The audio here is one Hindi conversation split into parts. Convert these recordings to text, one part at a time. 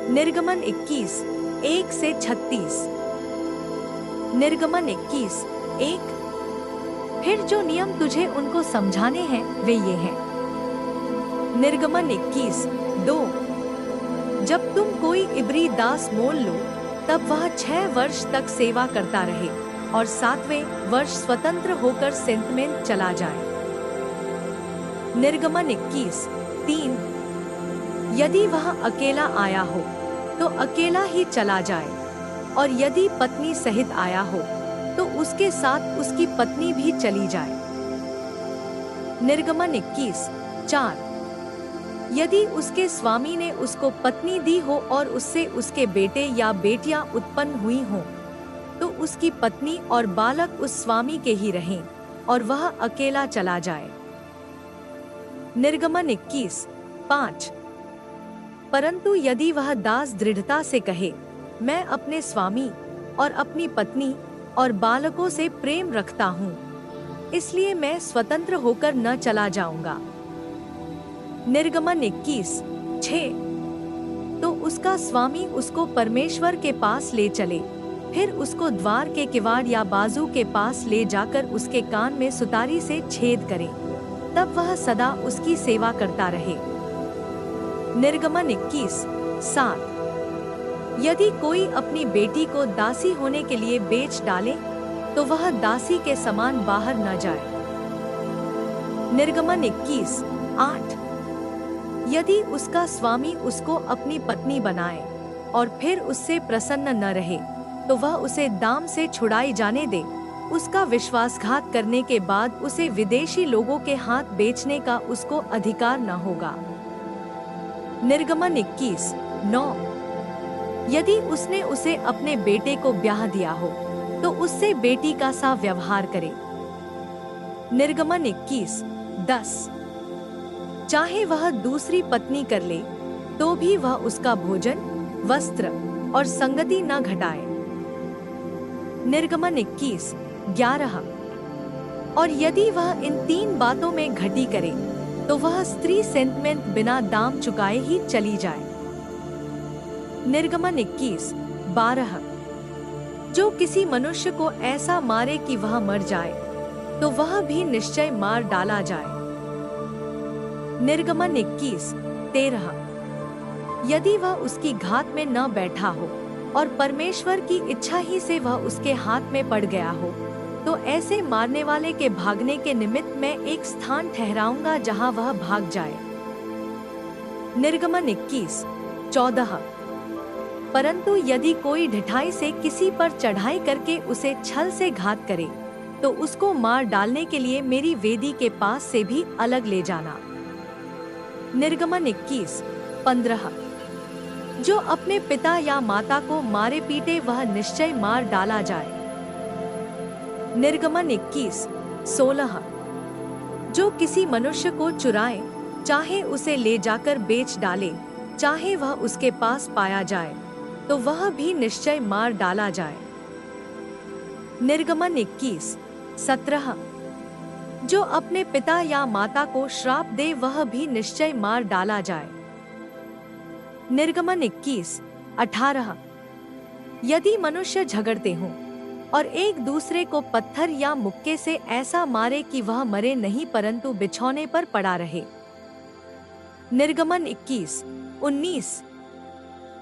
निर्गमन 21, 1 से 36। निर्गमन 21, 1। फिर जो नियम तुझे उनको समझाने हैं वे ये हैं। निर्गमन 21, 2। जब तुम कोई इब्री दास मोल लो, तब वह 6 वर्ष तक सेवा करता रहे और 7वें वर्ष स्वतंत्र होकर सेंत में चला जाए। निर्गमन 21, 3। यदि वह अकेला आया हो तो अकेला ही चला जाए, और यदि पत्नी सहित आया हो तो उसके साथ उसकी पत्नी भी चली जाए। निर्गमन 21, 4। यदि उसके स्वामी ने उसको पत्नी दी हो और उससे उसके बेटे या बेटियां उत्पन्न हुई हों, तो उसकी पत्नी और बालक उस स्वामी के ही रहें और वह अकेला चला जाए। निर्गमन 21, 5। परंतु यदि वह दास दृढ़ता से कहे, मैं अपने स्वामी और अपनी पत्नी और बालकों से प्रेम रखता हूँ, इसलिए मैं स्वतंत्र होकर न चला जाऊंगा। निर्गमन 21, 6। तो उसका स्वामी उसको परमेश्वर के पास ले चले, फिर उसको द्वार के किवाड़ या बाजू के पास ले जाकर उसके कान में सुतारी से छेद करे, तब वह सदा उसकी सेवा करता रहे। निर्गमन 21, 7। यदि कोई अपनी बेटी को दासी होने के लिए बेच डाले, तो वह दासी के समान बाहर न जाए। निर्गमन 21, 8। यदि उसका स्वामी उसको अपनी पत्नी बनाए और फिर उससे प्रसन्न न रहे, तो वह उसे दाम से छुड़ाई जाने दे। उसका विश्वासघात करने के बाद उसे विदेशी लोगों के हाथ बेचने का उसको अधिकार न होगा। निर्गमन 21, 9। यदि उसने उसे अपने बेटे को ब्याह दिया हो, तो उससे बेटी का सा व्यवहार करे। निर्गमन 21, 10। चाहे वह दूसरी पत्नी कर ले, तो भी वह उसका भोजन, वस्त्र और संगति न घटाए। निर्गमन 21, 11। और यदि वह इन 3 बातों में घटी करे, तो वह स्त्री सेंत में बिना दाम चुकाए ही चली जाए। निर्गमन 21, 12। जो किसी मनुष्य को ऐसा मारे कि वह मर जाए, तो वह भी निश्चय मार डाला जाए। निर्गमन 21, 13। यदि वह उसकी घात में न बैठा हो और परमेश्वर की इच्छा ही से वह उसके हाथ में पड़ गया हो, तो ऐसे मारने वाले के भागने के निमित्त मैं एक स्थान ठहराऊंगा जहां वह भाग जाए। निर्गमन 21, 14। परंतु यदि कोई ढिठाई से किसी पर चढ़ाई करके उसे छल से घात करे, तो उसको मार डालने के लिए मेरी वेदी के पास से भी अलग ले जाना। निर्गमन 21, 15। जो अपने पिता या माता को मारे पीटे, वह निश्चय मार डाला जाए। निर्गमन 21, 16। जो किसी मनुष्य को चुराए, चाहे उसे ले जाकर बेच डाले, चाहे वह उसके पास पाया जाए, तो वह भी निश्चय मार डाला जाए। निर्गमन 21, 17। जो अपने पिता या माता को श्राप दे, वह भी निश्चय मार डाला जाए। निर्गमन 21, 18। यदि मनुष्य झगड़ते हों और एक दूसरे को पत्थर या मुक्के से ऐसा मारे कि वह मरे नहीं परंतु बिछौने पर पड़ा रहे। निर्गमन 21, 19।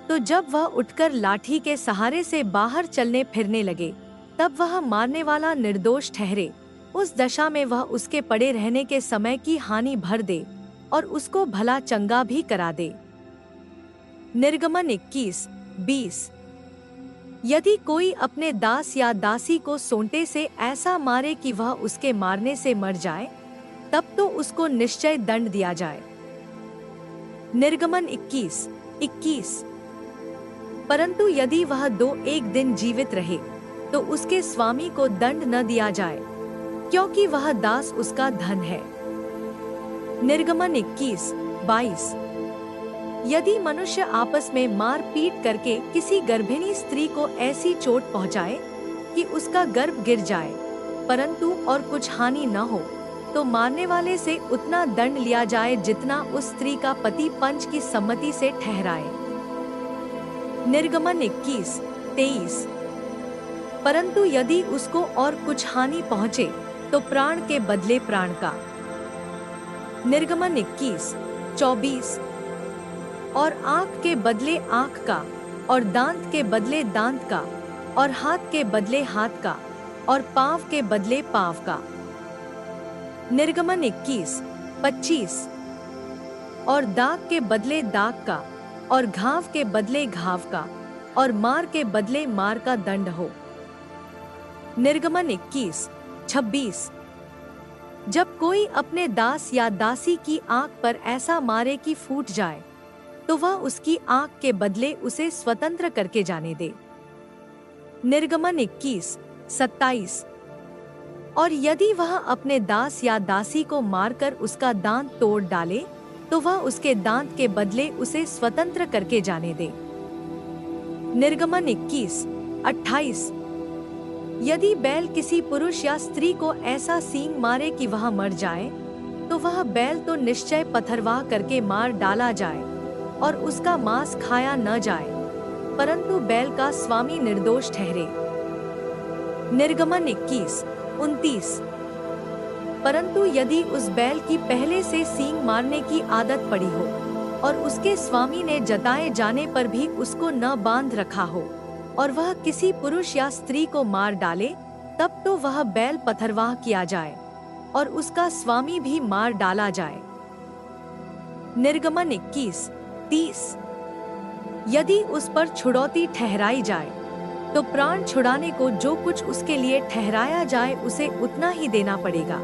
तो जब वह उठकर लाठी के सहारे से बाहर चलने फिरने लगे, तब वह मारने वाला निर्दोष ठहरे। उस दशा में वह उसके पड़े रहने के समय की हानि भर दे और उसको भला चंगा भी करा दे। निर्गमन 21, 20। यदि कोई अपने दास या दासी को सोंटे से ऐसा मारे कि वह उसके मारने से मर जाए, तब तो उसको निश्चय दंड दिया जाए। निर्गमन 21, 21। परंतु यदि वह 2-1 दिन जीवित रहे, तो उसके स्वामी को दंड न दिया जाए, क्योंकि वह दास उसका धन है। निर्गमन 21, 22। यदि मनुष्य आपस में मार पीट करके किसी गर्भिणी स्त्री को ऐसी चोट पहुंचाए कि उसका गर्भ गिर जाए, परंतु और कुछ हानि न हो, तो मारने वाले से उतना दंड लिया जाए जितना उस स्त्री का पति पंच की सम्मति से ठहराए। निर्गमन 21:23। परंतु यदि उसको और कुछ हानि पहुंचे तो प्राण के बदले प्राण का। निर्गमन 21:24। और आंख के बदले आंख का, और दांत के बदले दांत का, और हाथ के बदले हाथ का, और पांव के बदले पांव का। निर्गमन 21:25। और दाग के बदले दाग का, और घाव के बदले घाव का, और मार के बदले मार का दंड हो। निर्गमन 21:26। जब कोई अपने दास या दासी की आंख पर ऐसा मारे कि फूट जाए, तो वह उसकी आंख के बदले उसे स्वतंत्र करके जाने दे। निर्गमन 21:27। और यदि वह अपने दास या दासी को मारकर उसका दांत तोड़ डाले, तो वह उसके दांत के बदले उसे स्वतंत्र करके जाने दे। निर्गमन 21:28। यदि बैल किसी पुरुष या स्त्री को ऐसा सींग मारे कि वह मर जाए, तो वह बैल तो निश्चय पथरवाह करके मार डाला जाए और उसका मांस खाया न जाए, परंतु बैल का स्वामी निर्दोष ठहरे। निर्गमन 21:29। परंतु यदि उस बैल की पहले से सींग मारने की आदत पड़ी हो और उसके स्वामी ने जताए जाने पर भी उसको न बांध रखा हो, और वह किसी पुरुष या स्त्री को मार डाले, तब तो वह बैल पथरवाह किया जाए और उसका स्वामी भी मार डाला जाए। निर्गमन 21:30। यदि उस पर छुड़ौती ठहराई जाए, तो प्राण छुड़ाने को जो कुछ उसके लिए ठहराया जाए उसे उतना ही देना पड़ेगा।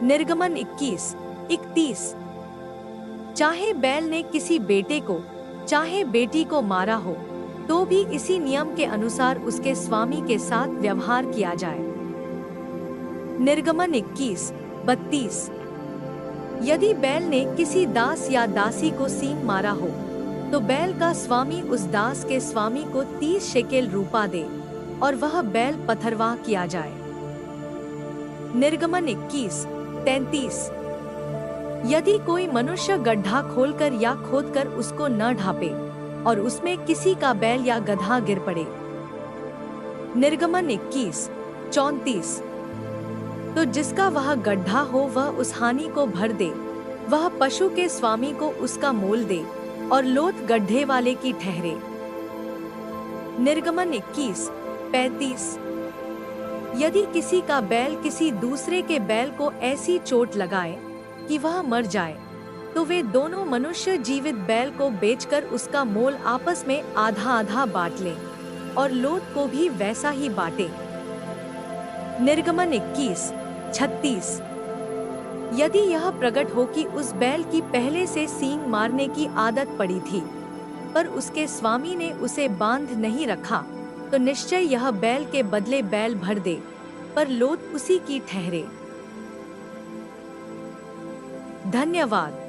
निर्गमन 21:31। चाहे बैल ने किसी बेटे को चाहे बेटी को मारा हो, तो भी इसी नियम के अनुसार उसके स्वामी के साथ व्यवहार किया जाए। निर्गमन 21:32। यदि बैल ने किसी दास या दासी को सींग मारा हो, तो बैल का स्वामी उस दास के स्वामी को 30 शेकेल रूपा दे और वह बैल पथरवाह किया जाए। निर्गमन 21:33। यदि कोई मनुष्य गड्ढा खोलकर या खोदकर उसको न ढापे और उसमें किसी का बैल या गधा गिर पड़े। निर्गमन 21:34। तो जिसका वह गड्ढा हो वह उस हानि को भर दे, वह पशु के स्वामी को उसका मोल दे और लोथ गड्ढे वाले की ठहरे। निर्गमन 21:35। यदि किसी का बैल किसी दूसरे के बैल को ऐसी चोट लगाए कि वह मर जाए, तो वे दोनों मनुष्य जीवित बैल को बेचकर उसका मोल आपस में आधा आधा बांट लें और लोथ को भी वैसा ही बांटे। निर्गमन 21:36। यदि यह प्रकट हो कि उस बैल की पहले से सींग मारने की आदत पड़ी थी, पर उसके स्वामी ने उसे बांध नहीं रखा, तो निश्चय यह बैल के बदले बैल भर दे, पर लोथ उसी की ठहरे। धन्यवाद।